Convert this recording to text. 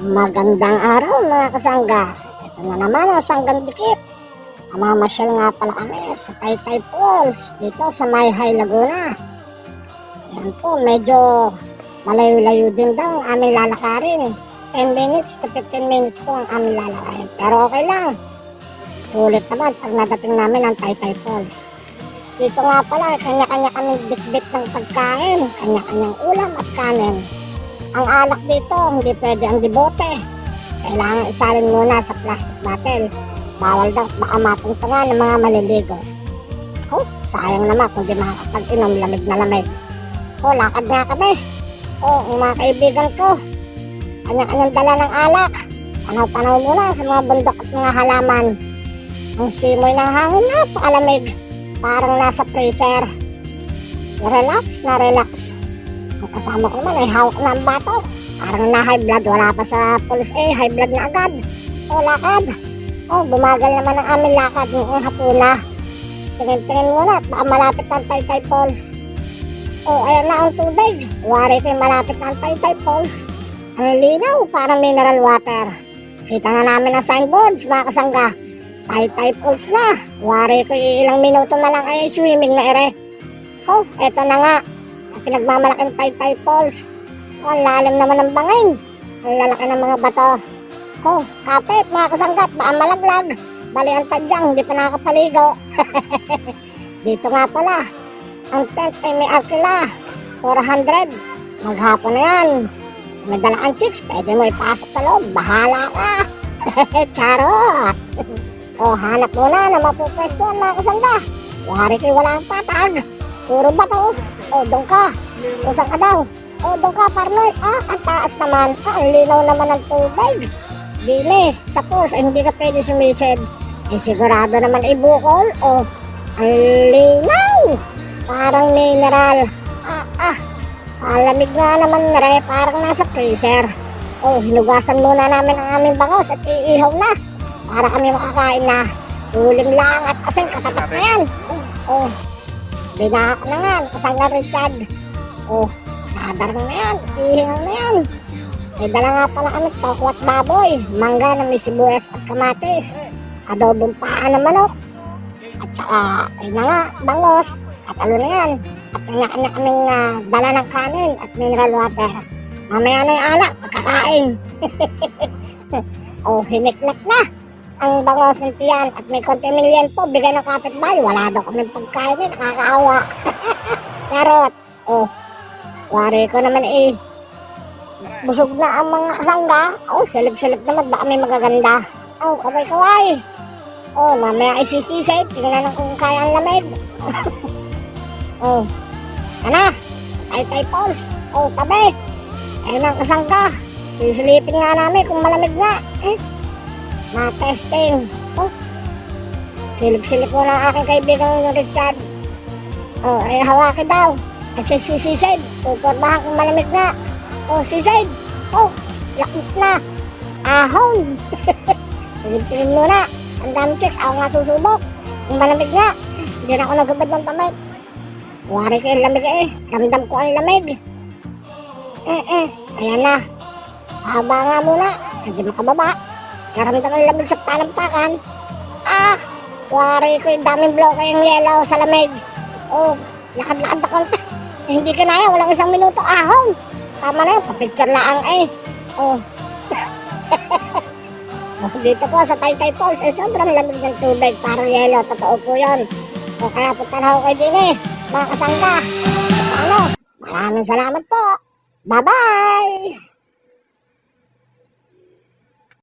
Magandang araw mga kasangga. Ito na naman ang sanggang dikit. Mamamasyal nga pala kami sa Taytay Falls dito sa Mayhay, Laguna. Yan po, medyo malayo-layo din daw ang aming lalakarin. 10 minutes to 15 minutes po ang aming lalakarin. Pero okay lang. Sulit naman pag nadating namin ang Taytay Falls. Dito nga pala, kanya-kanya kaming bit-bit ng pagkain, kanya-kanyang ulam at kanin. Ang alak dito, hindi pwede ang dibote. Kailangan isalin muna sa plastic bottle. Bawal daw, baka mapuntungan ng mga maliligo. Oh, sayang naman kung di makakapag-inom, lamig na lamig. Oh, lakad nga kami. Oh, ang mga kaibigan ko, kanya-kanyang dala ng alak. Tanaw-tanaw muna sa mga bundok at mga halaman. Ang simoy ng hangin, napakalamig. Parang nasa freezer. Relax na relax. Ang kasama ko naman ay hawak na ang bato. Parang na high blood. Wala pa sa police high blood na agad. O lakad. O bumagal naman ang aming lakad noong hapuna. Tingin-tingin muna at baka malapit ng Taytay Falls. O ayan na ang tubig. Wari ko yung malapit ng Taytay Falls. Ang linaw, parang mineral water. Kita na namin ang signboards mga kasangga. Taytay Falls na. Wari ko ilang minuto na lang ay swimming na ere. So eto na nga. Pinagmamalaking Taytay Falls. Oh, ang lalim naman ng bangin. Ang lalaki ng mga bato. Oh, kapit mga kasanggat, baka malaglag. Bali ang tadyang, hindi pa nakakapaligo. Dito nga pala, ang tent ay may arkila. 400. Maghapon na yan. May dalaan chicks, pwede mo ipasok sa loob. Bahala ka. Charot. Oh, hanap muna na mapupwestuhan mga kasangga. Wari kayo wala ang patag. Puro bato. Oh, doon ka. Kusang ka daw. Oh, doon ka, Parnoy. Ang taas naman. Ang linaw naman ng tubig. Dili, sa pools, hindi ka pwede sumisid. Sigurado naman ibukol. Oh, ang linaw. Parang mineral. Alamig nga naman na parang nasa freezer. Oh, hinugasan muna namin ang aming bangos at iihaw na. Para kami makakain na. Uling lang at asin, kasapat na yan. Oh, binaka na nga, kasangga Richard. Oh, nadar na yan, ihingal na yan. May dala nga pala kami, toko at baboy, mangga na may sibuyas at kamatis, adobong paa ng manok, at saka, ayun na nga, bangos, katalo na yan. At kanya-kanya kaming dala ng kanin at mineral water. Mamaya na yung alak, pagkakain. Oh, hiniknak na ang bangos ng tiyan at may konti milyan po, bigay ng kapitbahay. Wala daw kami pagkain, nakakaawa. Charot. Oh, wari ko naman busog na ang mga kasangga. Oh, silip-silip naman, baka may magaganda. Oh, kaway-kaway. Oh, mamaya isisisay, tingnan lang kung kaya ang lamig. Oh, ano? Taytay Falls. Oh, tabi. Ayun ang kasangga. Sisilipin nga namin kung malamig na. Ma-testing. Oh, silip-silip mo na aking kaibigang Richard. Oh, ay hawaki daw. At si Sid, pupormahan kung malamig na. Oh, si Sid. Oh, lakit na. Ahon. Silip-silip muna. Ang dami chicks, ako nga susubok. Kung malamig na. Hindi na ako nagubad ng tamay. Wari ko yung lamig Ramdam ko ang lamig. Ayan na. Haba nga muna. Hindi makababa. Karamdam ang lamig sa talampakan. Wari ko yung daming bloke yung yellow sa lamig. Oh, lakad-lakad na konti. Hindi ka na yan, walang isang minuto ahon. Tama na yun, papicture lang Oh. Oh, dito po sa Taytay Falls, sobrang lamig ng tubig. Parang yellow, totoo po yun. O kaya punta na ako kayo din mga kasangga. Maraming salamat po. Bye-bye!